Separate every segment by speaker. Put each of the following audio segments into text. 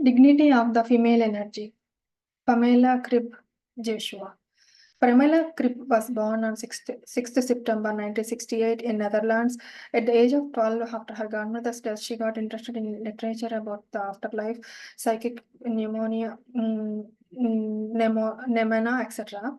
Speaker 1: Dignity of the female energy. Pamela Cribb Joshua. Pamela Cribb was born on 6th September 1968 in Netherlands. At the age of 12, after her grandmother's death, she got interested in literature about the afterlife, psychic pneumonia, pneumona, etc.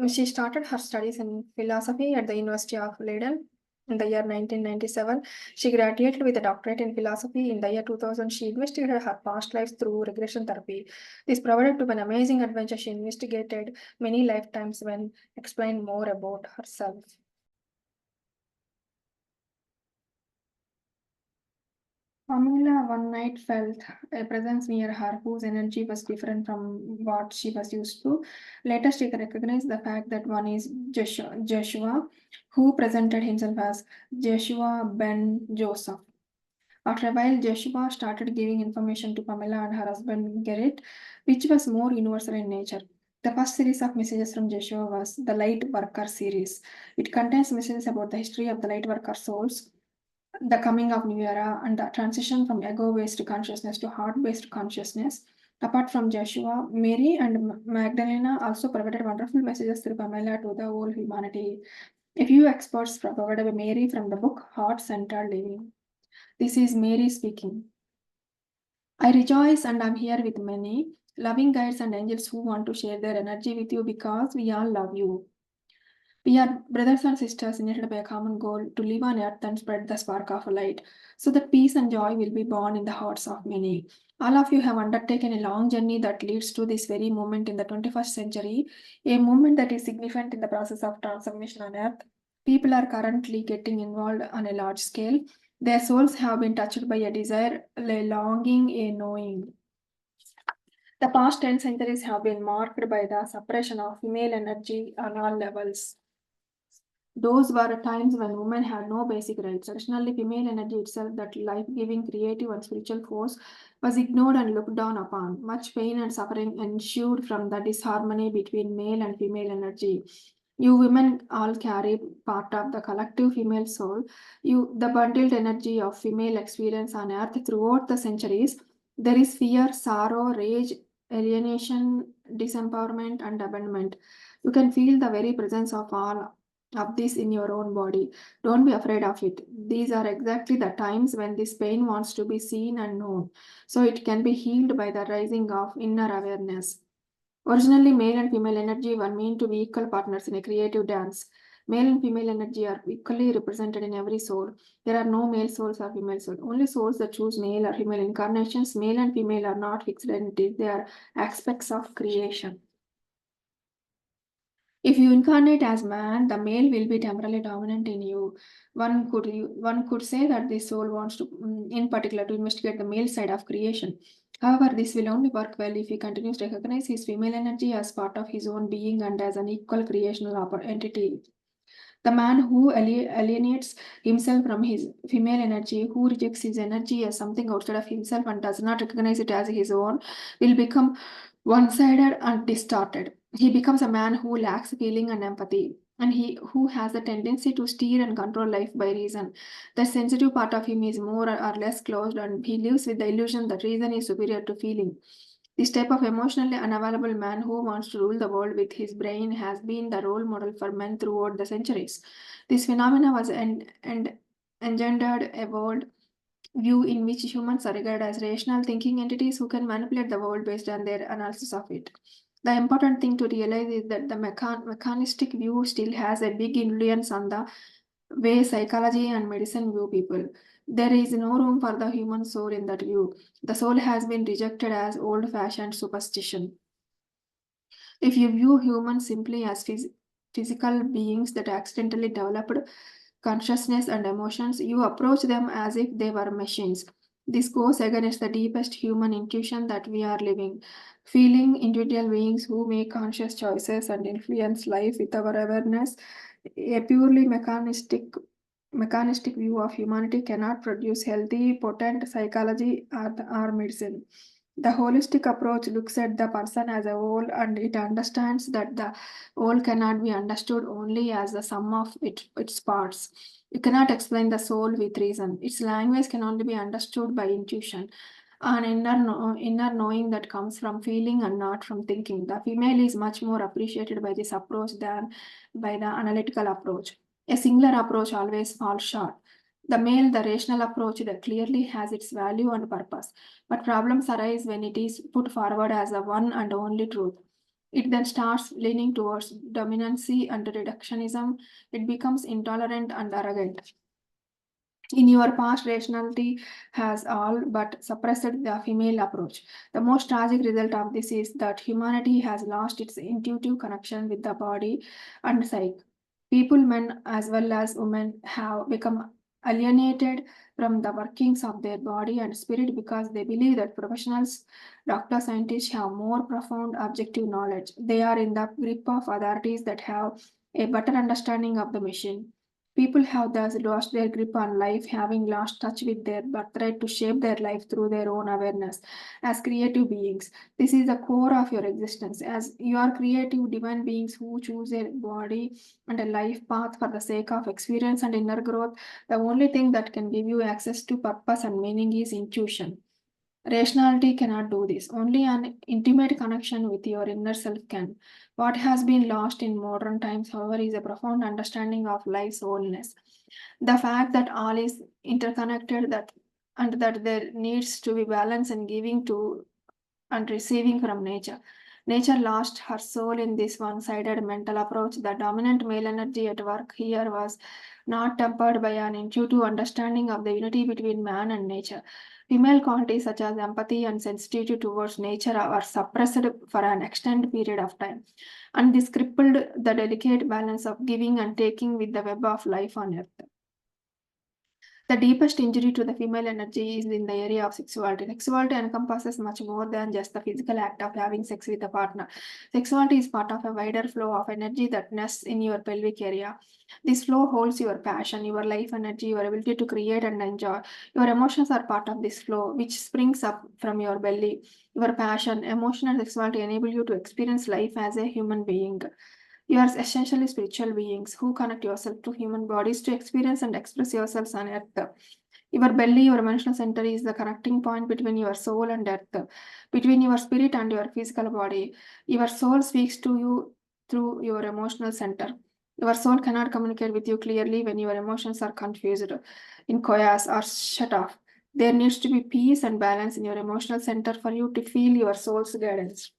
Speaker 1: She started her studies in philosophy at the University of Leiden in the year 1997. She graduated with a doctorate in philosophy in the year 2000. She investigated her past lives through regression therapy. This provided to an amazing adventure. She investigated many lifetimes when explained more about herself. Pamela one night felt a presence near her whose energy was different from what she was used to. Later, she recognized the fact that one is Joshua, who presented himself as Joshua ben Joseph. After a while, Joshua started giving information to Pamela and her husband Gerrit, which was more universal in nature. The first series of messages from Joshua was the Light Worker series. It contains messages about the history of the light worker souls, the coming of new era, and the transition from ego-based consciousness to heart-based consciousness. Apart from Joshua, Mary and Magdalena also provided wonderful messages through Pamela to the whole humanity. A few experts provided by Mary from the book Heart-Centered Living. This is Mary speaking. I rejoice and I'm here with many loving guides and angels who want to share their energy with you because we all love you. We are brothers and sisters united by a common goal to live on earth and spread the spark of light so that peace and joy will be born in the hearts of many. All of you have undertaken a long journey that leads to this very moment in the 21st century, a moment that is significant in the process of transformation on earth. People are currently getting involved on a large scale. Their souls have been touched by a desire, a longing, a knowing. The past 10 centuries have been marked by the suppression of female energy on all levels. Those were times when women had no basic rights. Traditionally, female energy itself, that life-giving, creative, and spiritual force, was ignored and looked down upon. Much pain and suffering ensued from the disharmony between male and female energy. You women all carry part of the collective female soul. The bundled energy of female experience on earth throughout the centuries. There is fear, sorrow, rage, alienation, disempowerment, and abandonment. You can feel the very presence of all of this in your own body. Don't be afraid of it. These are exactly the times when this pain wants to be seen and known, so it can be healed by the rising of inner awareness. Originally, male and female energy were meant to be equal partners in a creative dance. Male and female energy are equally represented in every soul. There are no male souls or female souls. Only souls that choose male or female incarnations. Male and female are not fixed entities, they are aspects of creation. If you incarnate as man, the male will be temporarily dominant in you. One could say that the soul wants to, in particular, to investigate the male side of creation. However, this will only work well if he continues to recognize his female energy as part of his own being and as an equal creational entity. The man who alienates himself from his female energy, who rejects his energy as something outside of himself and does not recognize it as his own, will become one sided and distorted. He becomes a man who lacks feeling and empathy, and who has the tendency to steer and control life by reason. The sensitive part of him is more or less closed, and he lives with the illusion that reason is superior to feeling. This type of emotionally unavailable man who wants to rule the world with his brain has been the role model for men throughout the centuries. This phenomena was engendered a world view in which humans are regarded as rational thinking entities who can manipulate the world based on their analysis of it. The important thing to realize is that the mechanistic view still has a big influence on the way psychology and medicine view people. There is no room for the human soul in that view. The soul has been rejected as old fashioned superstition. If you view humans simply as physical beings that accidentally developed consciousness and emotions, you approach them as if they were machines. This goes against the deepest human intuition that we are living, feeling individual beings who make conscious choices and influence life with our awareness. A purely mechanistic view of humanity cannot produce healthy, potent psychology or medicine. The holistic approach looks at the person as a whole, and it understands that the whole cannot be understood only as the sum of its parts. You cannot explain the soul with reason. Its language can only be understood by intuition. an inner knowing that comes from feeling and not from thinking. The female is much more appreciated by this approach than by the analytical approach. A singular approach always falls short. The male, the rational approach, that clearly has its value and purpose, but problems arise when it is put forward as the one and only truth. It then starts leaning towards dominancy and reductionism. It becomes intolerant and arrogant. In your past, rationality has all but suppressed the female approach. The most tragic result of this is that humanity has lost its intuitive connection with the body and psyche. People, men as well as women, have become alienated from the workings of their body and spirit because they believe that professionals, doctors, scientists have more profound objective knowledge. They are in the grip of authorities that have a better understanding of the machine. People have thus lost their grip on life, having lost touch with their birthright to shape their life through their own awareness. As creative beings, this is the core of your existence. As you are creative, divine beings who choose a body and a life path for the sake of experience and inner growth, the only thing that can give you access to purpose and meaning is intuition. Rationality cannot do this. Only an intimate connection with your inner self can. What has been lost in modern times, however, is a profound understanding of life's wholeness. The fact that all is interconnected, that and that there needs to be balance in giving to and receiving from nature. Nature lost her soul in this one sided mental approach. The dominant male energy at work here was not tempered by an intuitive understanding of the unity between man and nature. Female qualities such as empathy and sensitivity towards nature are suppressed for an extended period of time, and this crippled the delicate balance of giving and taking with the web of life on earth. The deepest injury to the female energy is in the area of sexuality. Sexuality encompasses much more than just the physical act of having sex with a partner. Sexuality is part of a wider flow of energy that nests in your pelvic area. This flow holds your passion, your life energy, your ability to create and enjoy. Your emotions are part of this flow, which springs up from your belly. Your passion, emotion, and sexuality enable you to experience life as a human being. You are essentially spiritual beings who connect yourself to human bodies to experience and express yourselves on earth. Your belly, your emotional center, is the connecting point between your soul and earth, between your spirit and your physical body. Your soul speaks to you through your emotional center. Your soul cannot communicate with you clearly when your emotions are confused, in chaos, or shut off. There needs to be peace and balance in your emotional center for you to feel your soul's guidance.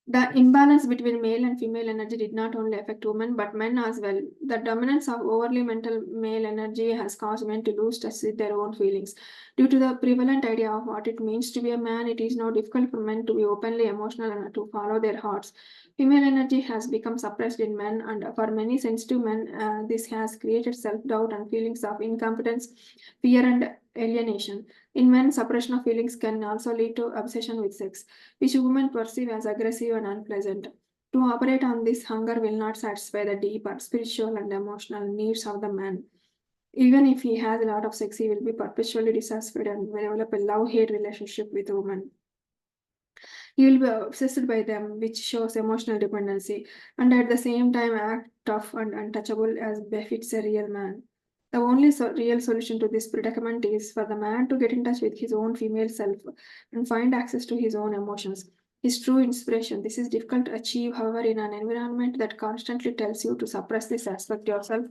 Speaker 1: The imbalance between male and female energy did not only affect women but men as well. The dominance of overly mental male energy has caused men to lose touch with their own feelings. Due to the prevalent idea of what it means to be a man, it is now difficult for men to be openly emotional and to follow their hearts. Female energy has become suppressed in men, and for many sensitive men, this has created self doubt and feelings of incompetence, fear, and alienation. In men, suppression of feelings can also lead to obsession with sex, which women perceive as aggressive and unpleasant. To operate on this, hunger will not satisfy the deeper spiritual and emotional needs of the man. Even if he has a lot of sex, he will be perpetually dissatisfied and will develop a love-hate relationship with women. He will be obsessed by them, which shows emotional dependency, and at the same time act tough and untouchable as befits a real man. The only real solution to this predicament is for the man to get in touch with his own female self and find access to his own emotions, his true inspiration. This is difficult to achieve, however, in an environment that constantly tells you to suppress this aspect yourself.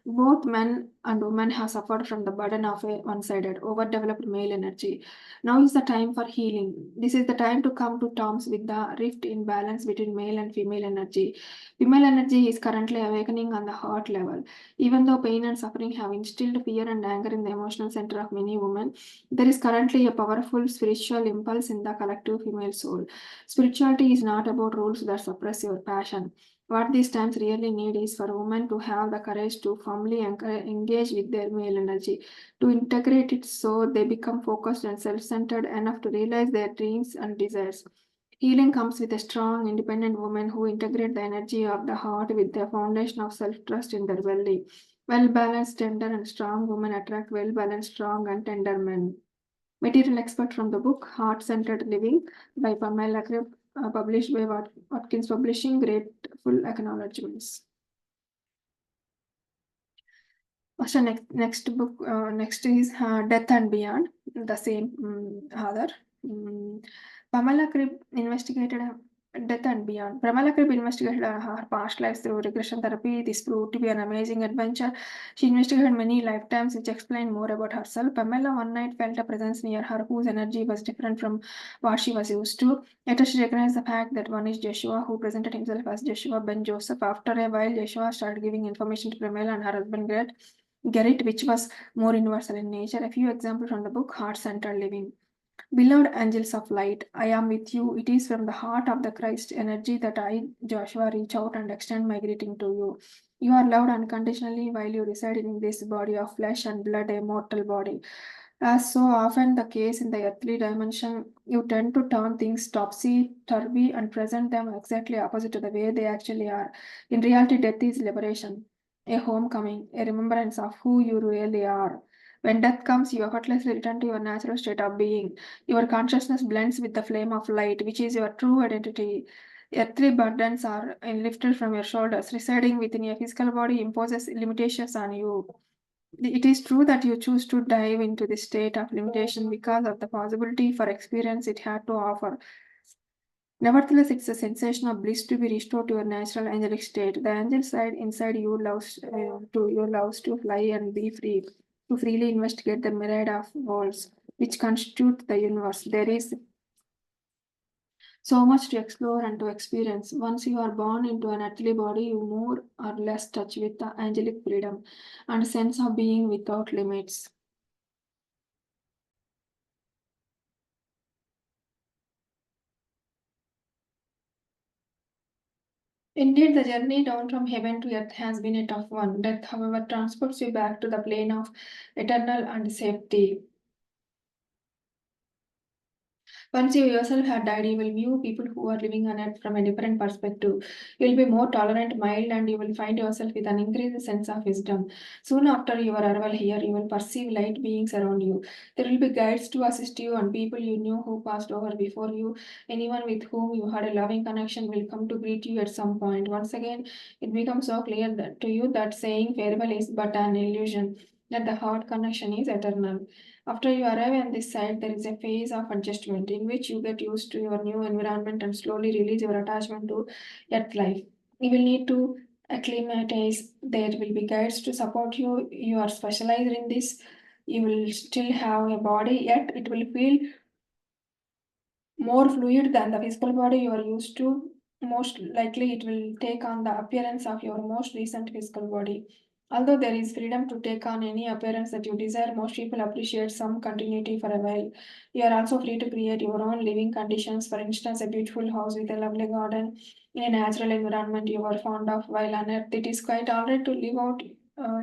Speaker 1: Both men and women have suffered from the burden of a one sided, overdeveloped male energy. Now is the time for healing. This is the time to come to terms with the rift in balance between male and female energy. Female energy is currently awakening on the heart level. Even though pain and suffering have instilled fear and anger in the emotional center of many women, there is currently a powerful spiritual impulse in the collective female soul. Spirituality is not about rules that suppress your passion. What these times really need is for women to have the courage to firmly engage with their male energy, to integrate it so they become focused and self centered enough to realize their dreams and desires. Healing comes with a strong, independent woman who integrate the energy of the heart with the foundation of self trust in their belly. Well balanced, tender, and strong women attract well balanced, strong, and tender men. Material expert from the book Heart Centered Living by Pamela Cribb, published by Watkins Publishing. Grateful acknowledgements. So next is Death and Beyond, the same author. Mm, Pamela Cribb investigated Death and Beyond. Pamela Cribb investigated her past lives through regression therapy. This proved to be an amazing adventure. She investigated many lifetimes, which explained more about herself. Pamela one night felt a presence near her whose energy was different from what she was used to. Later, she recognized the fact that one is Joshua, who presented himself as Joshua Ben Joseph. After a while, Joshua started giving information to Pamela and her husband Gerrit, which was more universal in nature. A few examples from the book Heart Centered Living. Beloved angels of light, I am with you. It is from the heart of the Christ energy that I, Joshua, reach out and extend my greeting to you. You are loved unconditionally while you reside in this body of flesh and blood, a mortal body. As so often the case in the earthly dimension, you tend to turn things topsy turvy and present them exactly opposite to the way they actually are. In reality, death is liberation, a homecoming, a remembrance of who you really are. When death comes, you effortlessly return to your natural state of being. Your consciousness blends with the flame of light, which is your true identity. Earthly burdens are lifted from your shoulders. Residing within a physical body imposes limitations on you. It is true that you choose to dive into this state of limitation because of the possibility for experience it had to offer. Nevertheless, it's a sensation of bliss to be restored to your natural angelic state. The angel side inside you loves to fly and be free, to freely investigate the myriad of worlds which constitute the universe. There is so much to explore and to experience. Once you are born into an earthly body, you more or less touch with the angelic freedom and sense of being without limits. Indeed, the journey down from heaven to earth has been a tough one. Death, however, transports you back to the plane of eternal and safety. Once you yourself have died, you will view people who are living on earth from a different perspective. You will be more tolerant, mild, and you will find yourself with an increased sense of wisdom. Soon after your arrival here, you will perceive light beings around you. There will be guides to assist you and people you knew who passed over before you. Anyone with whom you had a loving connection will come to greet you at some point. Once again, it becomes so clear to you that saying farewell is but an illusion, that the heart connection is eternal. After you arrive on this site, there is a phase of adjustment in which you get used to your new environment and slowly release your attachment to Earth life. You will need to acclimatize. There will be guides to support you. You are specialized in this. You will still have a body, yet it will feel more fluid than the physical body you are used to. Most likely, it will take on the appearance of your most recent physical body. Although there is freedom to take on any appearance that you desire, most people appreciate some continuity for a while. You are also free to create your own living conditions, for instance, a beautiful house with a lovely garden in a natural environment you are fond of while on earth. It is quite alright to live out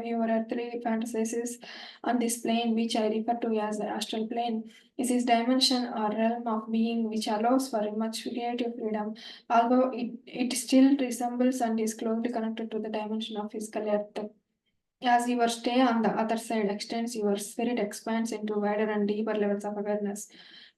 Speaker 1: your earthly fantasies on this plane, which I refer to as the astral plane. Is this dimension or realm of being which allows for much creative freedom, although it still resembles and is closely connected to the dimension of physical earth. As your stay on the other side extends, your spirit expands into wider and deeper levels of awareness.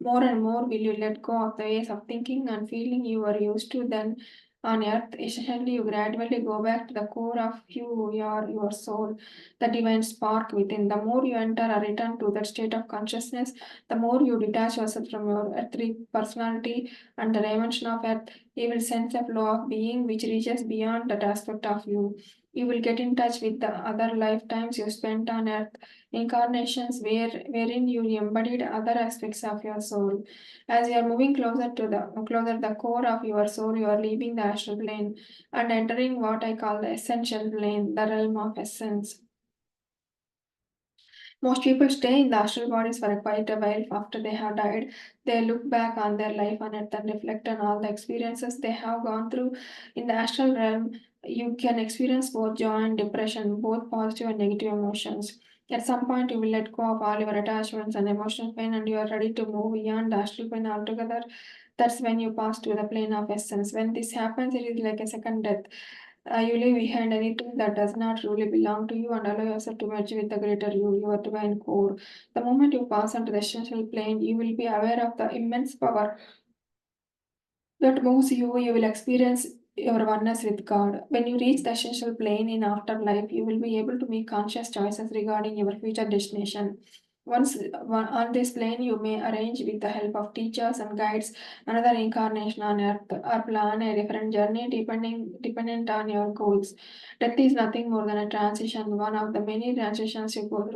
Speaker 1: More and more will you let go of the ways of thinking and feeling you are used to then on earth. Essentially, you gradually go back to the core of who you are, your soul, the divine spark within. The more you enter or return to that state of consciousness, the more you detach yourself from your earthly personality and the dimension of earth. You will sense a flow of being which reaches beyond that aspect of you. You will get in touch with the other lifetimes you spent on earth, incarnations wherein you embodied other aspects of your soul. As you are moving closer the core of your soul, you are leaving the astral plane and entering what I call the essential plane, the realm of essence. Most people stay in the astral bodies for quite a while after they have died. They look back on their life on earth and reflect on all the experiences they have gone through. In the astral realm, you can experience both joy and depression, both positive and negative emotions. At some point, you will let go of all your attachments and emotional pain, and you are ready to move beyond the astral plane altogether. That's when you pass to the plane of essence. When this happens, it is like a second death. You leave behind anything that does not truly belong to you and allow yourself to merge with the greater you, your divine core. The moment you pass onto the essential plane, you will be aware of the immense power that moves you. You will experience your oneness with God. When you reach the essential plane in afterlife, you will be able to make conscious choices regarding your future destination. On this plane, you may arrange with the help of teachers and guides another incarnation on earth or plan a different journey dependent on your goals. Death is nothing more than a transition, one of the many transitions you go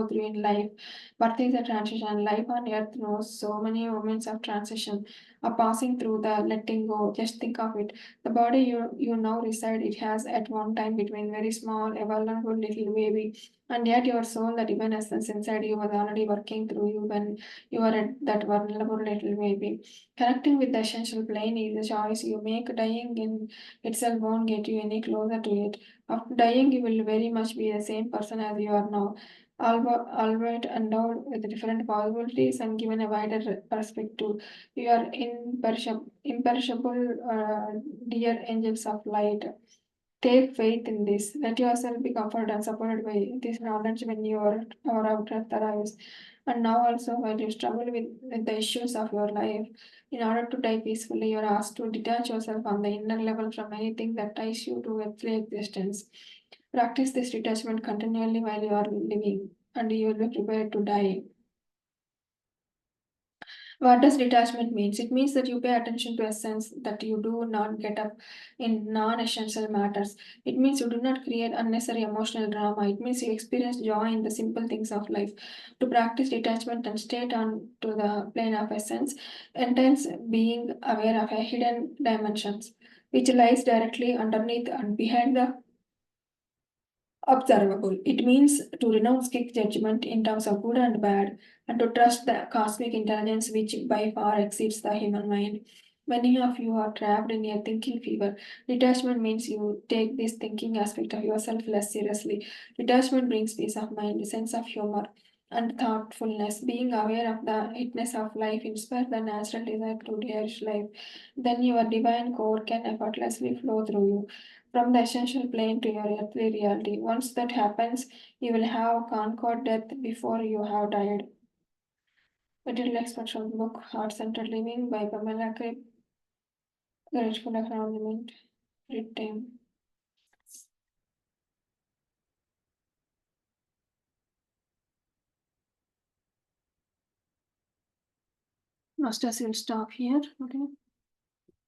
Speaker 1: through in life. Birth is a transition. Life on earth knows so many moments of transition, a passing through the letting go. Just think of it. The body you now reside, it has at one time between very small, a vulnerable little baby, and yet your soul, the divine essence inside you, was already working through you when you were at that vulnerable little baby. Connecting with the essential plane is a choice you make. Dying in itself won't get you any closer to it. After dying, you will very much be the same person as you are now, albeit endowed with different possibilities and given a wider perspective. You are imperishable, dear angels of light. Take faith in this. Let yourself be comforted and supported by this knowledge when your outer arrives. And now also while you struggle with the issues of your life, in order to die peacefully, you are asked to detach yourself on the inner level from anything that ties you to earthly existence. Practice this detachment continually while you are living, and you will be prepared to die. What does detachment means? It means that you pay attention to essence, that you do not get up in non-essential matters. It means you do not create unnecessary emotional drama. It means you experience joy in the simple things of life. To practice detachment and stay on to the plane of essence entails being aware of a hidden dimensions, which lies directly underneath and behind the observable. It means to renounce quick judgment in terms of good and bad, and to trust the cosmic intelligence which by far exceeds the human mind. Many of you are trapped in a thinking fever. Detachment means you take this thinking aspect of yourself less seriously. Detachment brings peace of mind, a sense of humor, and thoughtfulness. Being aware of the itness of life inspires the natural desire to cherish life. Then your divine core can effortlessly flow through you from the essential plane to your earthly reality. Once that happens, you will have conquered death before you have died. Material experts from the book Heart Centered Living by Pamela Cribb. Grateful acknowledgement. Read time. Masters will stop here. Okay.